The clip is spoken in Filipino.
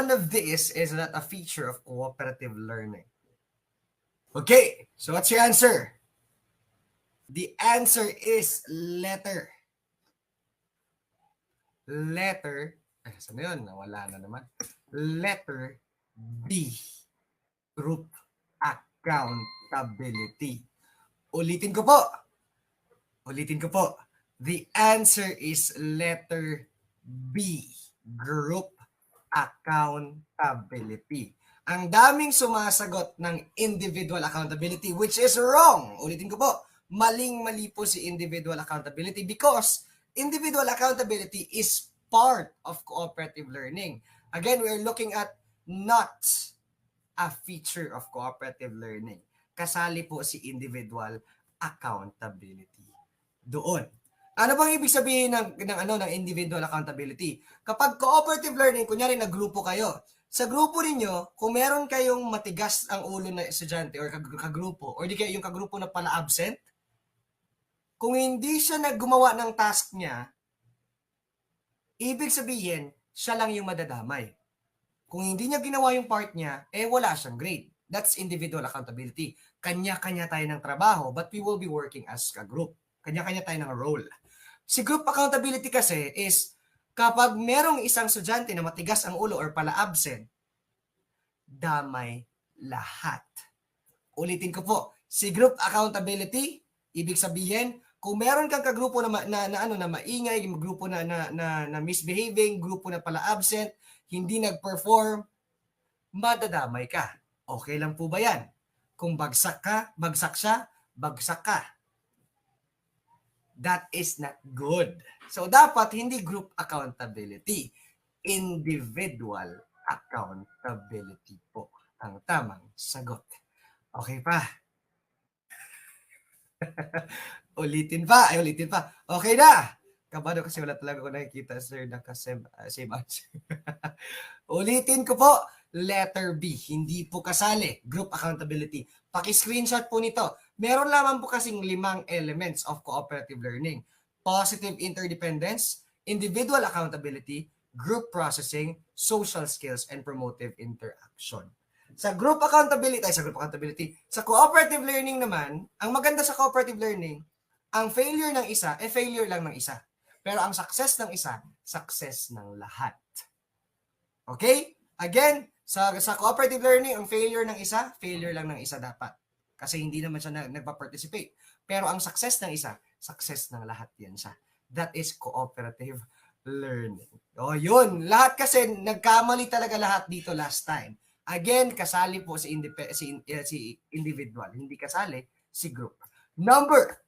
one of these is not a feature of cooperative learning. Okay, so what's your answer? The answer is letter. Saan na yun? Nawala na naman. Letter B. Group accountability. Ulitin ko po. The answer is letter B. Group accountability. Ang daming sumasagot ng individual accountability, which is wrong. Ulitin ko po. Maling-mali po si individual accountability because individual accountability is part of cooperative learning. Again, we're looking at not a feature of cooperative learning. Kasali po si individual accountability. Doon. Ano bang ibig sabihin ng individual accountability? Kapag cooperative learning, kunyari naggrupo kayo. Sa grupo ninyo, kung meron kayong matigas ang ulo na estudyante or kagrupo, or di kayo yung kagrupo na pala absent, kung hindi siya naggumawa ng task niya, ibig sabihin, siya lang yung madadamay. Kung hindi niya ginawa yung part niya, wala siyang grade. That's individual accountability. Kanya-kanya tayo ng trabaho, but we will be working as a group. Kanya-kanya tayo ng role. Si group accountability kasi is, kapag merong isang estudyante na matigas ang ulo or pala absent, damay lahat. Ulitin ko po, si group accountability, ibig sabihin, kung meron kang kagrupo na maingay, grupo na misbehaving, grupo na pala absent, hindi nag-perform, madadamay ka. Okay lang po ba yan? Kung bagsak siya, bagsak ka. That is not good. So, dapat hindi group accountability. Individual accountability po ang tamang sagot. Okay pa? Ulitin pa. Okay na. Kabado kasi wala talaga ako nakikita, sir, same answer. Ulitin ko po, letter B, hindi po kasali, group accountability. Paki-screenshot po nito. Meron lamang po kasing 5 elements of cooperative learning. Positive interdependence, individual accountability, group processing, social skills, and promotive interaction. Sa cooperative learning naman, ang maganda sa cooperative learning, ang failure ng isa, failure lang ng isa. Pero ang success ng isa, success ng lahat. Okay? Again, sa cooperative learning, ang failure ng isa, failure lang ng isa dapat. Kasi hindi naman siya nagpa-participate. Pero ang success ng isa, success ng lahat yan siya. That is cooperative learning. O yun, lahat kasi nagkamali talaga lahat dito last time. Again, kasali po si individual. Hindi kasali si group. Number